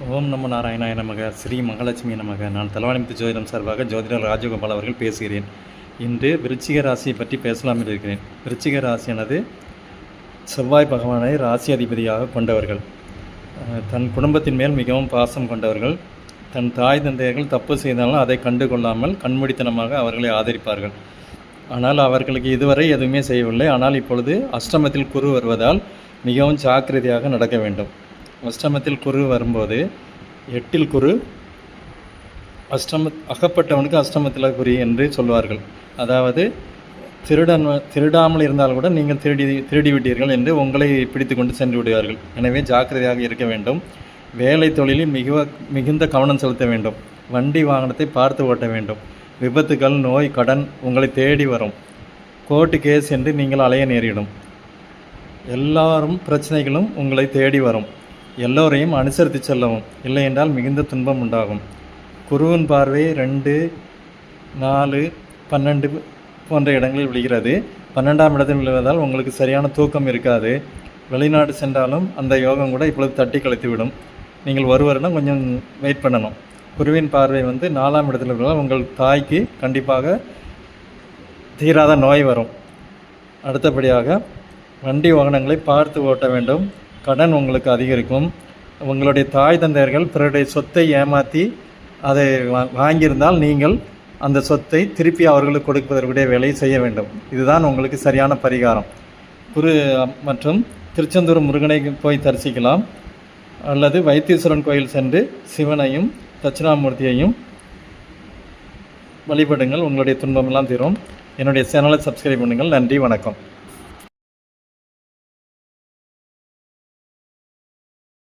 ஓம் நம நாராயணாய நமக. ஸ்ரீ மகாலட்சுமி நமக. நான் தலவாணிமுத்து ஜோதிடம் சார்பாக ஜோதிடர் ராஜகோபால் அவர்கள் பேசுகிறேன். இன்று விருச்சிக ராசியை பற்றி பேசலாம் என்று இருக்கிறேன். விருச்சிக ராசியானது செவ்வாய் பகவானை ராசி அதிபதியாக கொண்டவர்கள். தன் குடும்பத்தின் மேல் மிகவும் பாசம் கொண்டவர்கள். தன் தாய் தந்தையர்கள் தப்பு செய்தாலும் அதை கண்டு கொள்ளாமல் கண்மூடித்தனமாக அவர்களை ஆதரிப்பார்கள். ஆனால் அவர்களுக்கு இதுவரை எதுவுமே செய்யவில்லை. ஆனால் இப்பொழுது அஷ்டமத்தில் குரு வருவதால் மிகவும் ஜாக்கிரதையாக நடக்க வேண்டும். அஷ்டமத்தில் குரு வரும்போது 8ல் குரு அகப்பட்டவனுக்கு அஷ்டமத்தில் குறி என்று சொல்வார்கள். அதாவது திருடாமல் இருந்தால் கூட நீங்கள் திருடிவிட்டீர்கள் என்று உங்களை பிடித்து கொண்டு சென்று விடுவார்கள். எனவே ஜாக்கிரதையாக இருக்க வேண்டும். வேலை தொழிலில் மிகுந்த கவனம் செலுத்த வேண்டும். வண்டி வாகனத்தை பார்த்து ஓட்ட வேண்டும். விபத்துகள், நோய், கடன் உங்களை தேடி வரும். கோர்ட்டு கேஸ் என்று நீங்கள் அலைய நேரிடும். எல்லாரும் பிரச்சனைகளும் உங்களை தேடி வரும். எல்லோரையும் அனுசரித்து செல்லவும், இல்லை என்றால் மிகுந்த துன்பம் உண்டாகும். குருவின் பார்வை 2, 4, 12 போன்ற இடங்களில் விழுகிறது. 12ஆம் இடத்தில் விழுவதால் உங்களுக்கு சரியான தூக்கம் இருக்காது. வெளிநாடு சென்றாலும் அந்த யோகம் கூட இப்பொழுது தட்டி கழித்துவிடும். நீங்கள் ஒரு வருடம் கொஞ்சம் வெயிட் பண்ணணும். குருவின் பார்வை 4ஆம் இடத்தில் விழுவதால் உங்கள் தாய்க்கு கண்டிப்பாக தீராத நோய் வரும். அடுத்தபடியாக வண்டி வாகனங்களை பார்த்து ஓட்ட வேண்டும். கடன் உங்களுக்கு அதிகரிக்கும். உங்களுடைய தாய் தந்தையர்கள் பிறருடைய சொத்தை ஏமாற்றி அதை வாங்கியிருந்தால் நீங்கள் அந்த சொத்தை திருப்பி அவர்களுக்கு கொடுப்பதற்குரிய வேலையை செய்ய வேண்டும். இதுதான் உங்களுக்கு சரியான பரிகாரம். மற்றும் திருச்செந்தூர் முருகனை போய் தரிசிக்கலாம். அல்லது வைத்தீஸ்வரன் கோயில் சென்று சிவனையும் தட்சிணாமூர்த்தியையும் வழிபடுங்கள். உங்களுடைய துன்பமெல்லாம் தீரும். என்னுடைய சேனலை சப்ஸ்கிரைப் பண்ணுங்கள். நன்றி, வணக்கம்.